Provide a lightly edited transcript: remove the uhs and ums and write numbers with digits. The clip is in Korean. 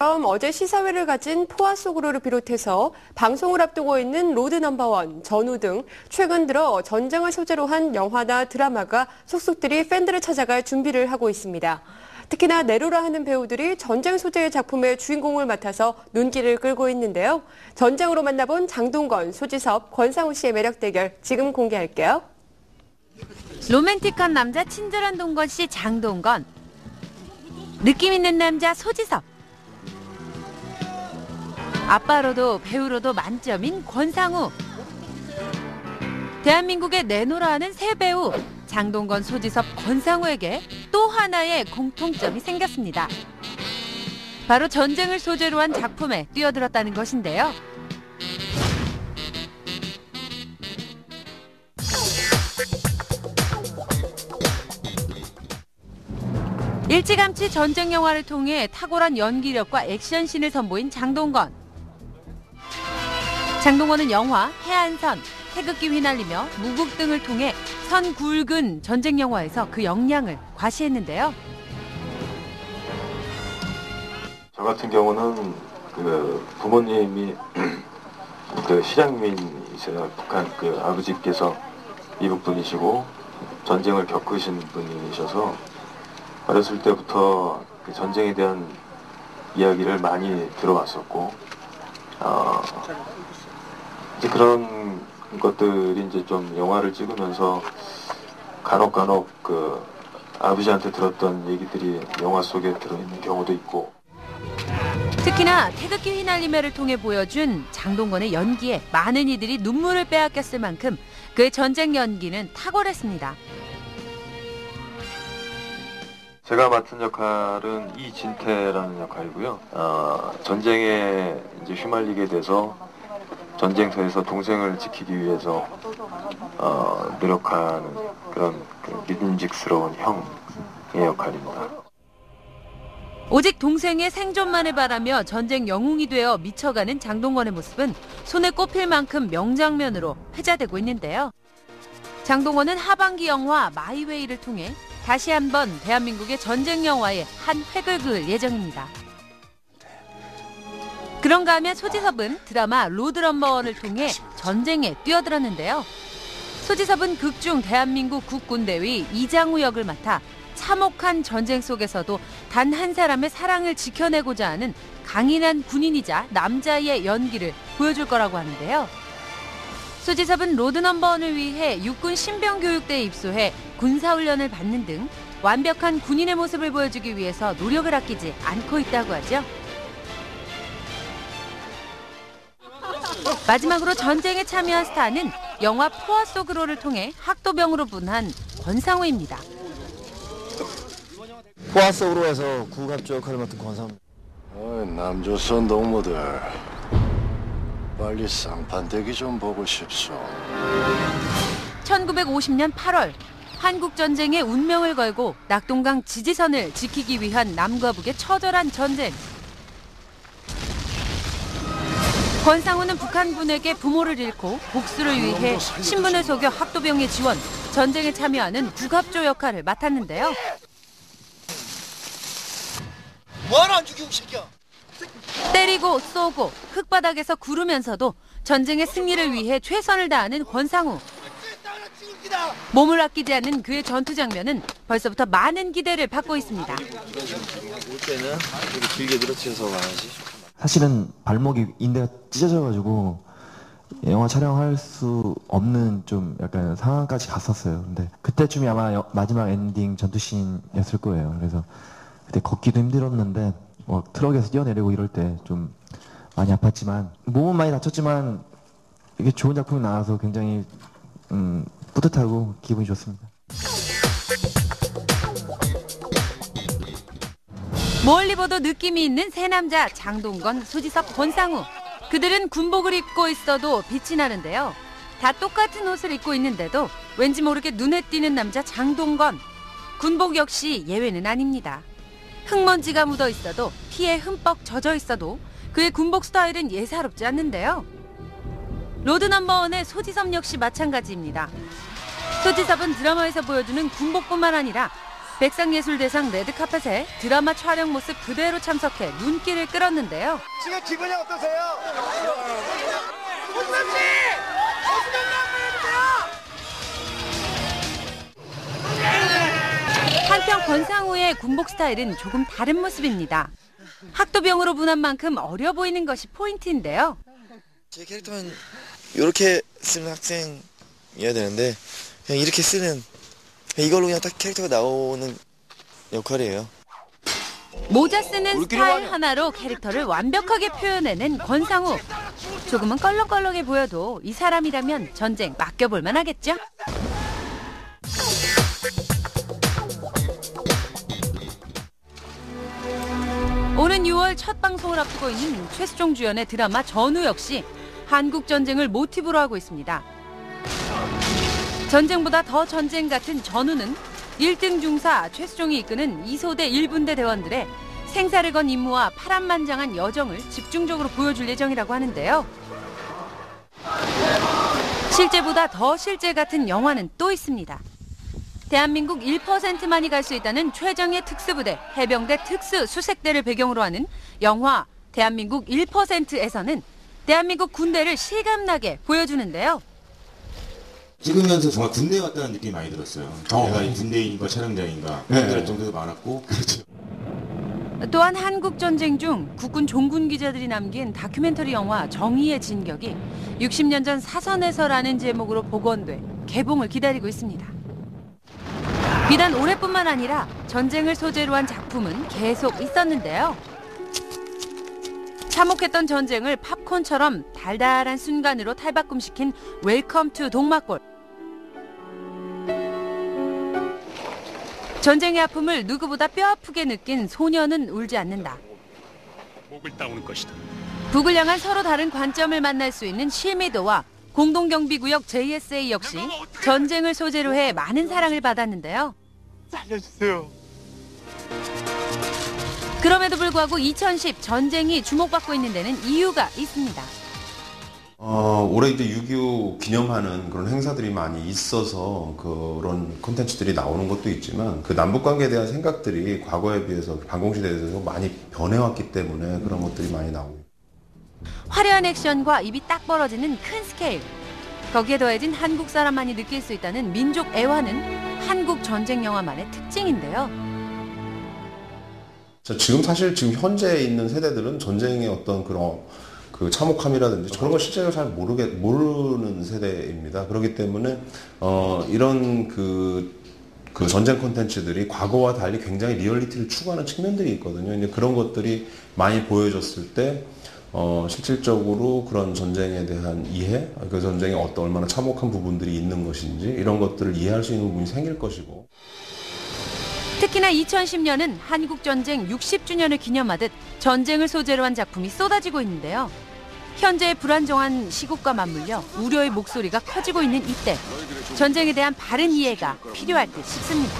그럼 어제 시사회를 가진 포화 소그로를 비롯해서 방송을 앞두고 있는 로드 넘버원, 전우 등 최근 들어 전쟁을 소재로 한 영화나 드라마가 속속들이 팬들을 찾아갈 준비를 하고 있습니다. 특히나 네로라 하는 배우들이 전쟁 소재의 작품의 주인공을 맡아서 눈길을 끌고 있는데요. 전쟁으로 만나본 장동건, 소지섭, 권상우 씨의 매력 대결 지금 공개할게요. 로맨틱한 남자 친절한 동건 씨 장동건, 느낌 있는 남자 소지섭, 아빠로도 배우로도 만점인 권상우. 대한민국의 내노라 하는 새 배우 장동건, 소지섭, 권상우에게 또 하나의 공통점이 생겼습니다. 바로 전쟁을 소재로 한 작품에 뛰어들었다는 것인데요. 일찌감치 전쟁 영화를 통해 탁월한 연기력과 액션씬을 선보인 장동건. 장동건은 영화, 해안선, 태극기 휘날리며 무국 등을 통해 선 굵은 전쟁 영화에서 그 역량을 과시했는데요. 저 같은 경우는 부모님이 실향민이세요. 북한 아버지께서 미국 분이시고 전쟁을 겪으신 분이셔서 어렸을 때부터 전쟁에 대한 이야기를 많이 들어왔었고, 이제 그런 것들이 이제 좀 영화를 찍으면서 간혹 아버지한테 들었던 얘기들이 영화 속에 들어있는 경우도 있고. 특히나 태극기 휘날리며를 통해 보여준 장동건의 연기에 많은 이들이 눈물을 빼앗겼을 만큼 그의 전쟁 연기는 탁월했습니다. 제가 맡은 역할은 이진태라는 역할이고요. 전쟁에 이제 휘말리게 돼서 전쟁터에서 동생을 지키기 위해서 노력하는 그런 믿음직스러운 형의 역할입니다. 오직 동생의 생존만을 바라며 전쟁 영웅이 되어 미쳐가는 장동건의 모습은 손에 꼽힐 만큼 명장면으로 회자되고 있는데요. 장동건은 하반기 영화 마이웨이를 통해 다시 한번 대한민국의 전쟁 영화에 한 획을 그을 예정입니다. 그런가 하면 소지섭은 드라마 로드 넘버원을 통해 전쟁에 뛰어들었는데요. 소지섭은 극중 대한민국 국군대위 이장우 역을 맡아 참혹한 전쟁 속에서도 단 한 사람의 사랑을 지켜내고자 하는 강인한 군인이자 남자의 연기를 보여줄 거라고 하는데요. 소지섭은 로드 넘버원을 위해 육군 신병교육대에 입소해 군사훈련을 받는 등 완벽한 군인의 모습을 보여주기 위해서 노력을 아끼지 않고 있다고 하죠. 마지막으로 전쟁에 참여한 스타는 영화 포화 소그로를 통해 학도병으로 분한 권상우입니다. 포화 소그로에서 구갑조 역할을 맡은 권상우. 남조선 동무들 빨리 쌍판대기 좀 보고 싶소. 1950년 8월 한국전쟁의 운명을 걸고 낙동강 지지선을 지키기 위한 남과 북의 처절한 전쟁. 권상우는 북한군에게 부모를 잃고 복수를 위해 신분을 속여 학도병에 지원, 전쟁에 참여하는 구갑조 역할을 맡았는데요. 뭐하러 안 죽이고 새끼야. 때리고 쏘고 흙바닥에서 구르면서도 전쟁의 승리를 위해 최선을 다하는 권상우. 몸을 아끼지 않는 그의 전투 장면은 벌써부터 많은 기대를 받고 있습니다. 올 때는 우리 길게 늘어뜨려서 와야지. 사실은 발목이 인대가 찢어져가지고 영화 촬영할 수 없는 좀 약간 상황까지 갔었어요. 근데 그때쯤이 아마 마지막 엔딩 전투씬이었을 거예요. 그래서 그때 걷기도 힘들었는데 트럭에서 뛰어내리고 이럴 때 좀 많이 아팠지만 몸은 많이 다쳤지만 이게 좋은 작품이 나와서 굉장히 뿌듯하고 기분이 좋습니다. 멀리 봐도 느낌이 있는 세 남자 장동건, 소지섭, 권상우. 그들은 군복을 입고 있어도 빛이 나는데요. 다 똑같은 옷을 입고 있는데도 왠지 모르게 눈에 띄는 남자 장동건. 군복 역시 예외는 아닙니다. 흙먼지가 묻어 있어도 피에 흠뻑 젖어 있어도 그의 군복 스타일은 예사롭지 않는데요. 로드 넘버원의 소지섭 역시 마찬가지입니다. 소지섭은 드라마에서 보여주는 군복뿐만 아니라 백상예술대상 레드카펫에 드라마 촬영 모습 그대로 참석해 눈길을 끌었는데요. 지금 기분이 어떠세요? 한편 권상우의 군복 스타일은 조금 다른 모습입니다. 학도병으로 분한 만큼 어려 보이는 것이 포인트인데요. 제 캐릭터는 이렇게 쓰는 학생이어야 되는데 그냥 이렇게 쓰는 이걸로 그냥 딱 캐릭터가 나오는 역할이에요. 모자 쓰는 스타일 하나로 캐릭터를 완벽하게 표현해낸 권상우. 조금은 껄렁껄렁해 보여도 이 사람이라면 전쟁 맡겨볼 만하겠죠? 오는 6월 첫 방송을 앞두고 있는 최수종 주연의 드라마 전우 역시 한국 전쟁을 모티브로 하고 있습니다. 전쟁보다 더 전쟁 같은 전우는 1등 중사 최수종이 이끄는 2소대 1분대 대원들의 생사를 건 임무와 파란만장한 여정을 집중적으로 보여줄 예정이라고 하는데요. 실제보다 더 실제 같은 영화는 또 있습니다. 대한민국 1%만이 갈 수 있다는 최정예 특수부대, 해병대 특수수색대를 배경으로 하는 영화 대한민국 1%에서는 대한민국 군대를 실감나게 보여주는데요. 찍으면서 정말 군대에 왔다는 느낌이 많이 들었어요. 내가 군대인가 촬영장인가 그럴 정도도 많았고. 그렇죠. 또한 한국 전쟁 중 국군 종군 기자들이 남긴 다큐멘터리 영화 정의의 진격이 60년 전 사선에서라는 제목으로 복원돼 개봉을 기다리고 있습니다. 비단 올해뿐만 아니라 전쟁을 소재로 한 작품은 계속 있었는데요. 참혹했던 전쟁을 팝콘처럼 달달한 순간으로 탈바꿈시킨 웰컴 투 동막골. 전쟁의 아픔을 누구보다 뼈아프게 느낀 소녀는 울지 않는다. 목을 따오는 것이다. 북을 향한 서로 다른 관점을 만날 수 있는 실미도와 공동경비구역 JSA 역시 전쟁을 소재로 해 많은 사랑을 받았는데요. 살려주세요. 그럼에도 불구하고 2010 전쟁이 주목받고 있는 데는 이유가 있습니다. 올해 이제 6.25 기념하는 그런 행사들이 많이 있어서 그런 콘텐츠들이 나오는 것도 있지만 그 남북 관계에 대한 생각들이 과거에 비해서 반공시대에서 많이 변해왔기 때문에 그런 것들이 많이 나오고. 화려한 액션과 입이 딱 벌어지는 큰 스케일. 거기에 더해진 한국 사람만이 느낄 수 있다는 민족 애환은 한국 전쟁 영화만의 특징인데요. 지금 현재 있는 세대들은 전쟁의 어떤 그런 그 참혹함이라든지 그런 걸 실제로 잘 모르는 세대입니다. 그렇기 때문에 이런 그 전쟁 콘텐츠들이 과거와 달리 굉장히 리얼리티를 추구하는 측면들이 있거든요. 이제 그런 것들이 많이 보여졌을 때 실질적으로 그런 전쟁에 대한 이해, 그 전쟁에 얼마나 참혹한 부분들이 있는 것인지 이런 것들을 이해할 수 있는 부분이 생길 것이고. 특히나 2010년은 한국전쟁 60주년을 기념하듯 전쟁을 소재로 한 작품이 쏟아지고 있는데요. 현재의 불안정한 시국과 맞물려 우려의 목소리가 커지고 있는 이때 전쟁에 대한 바른 이해가 필요할 듯 싶습니다.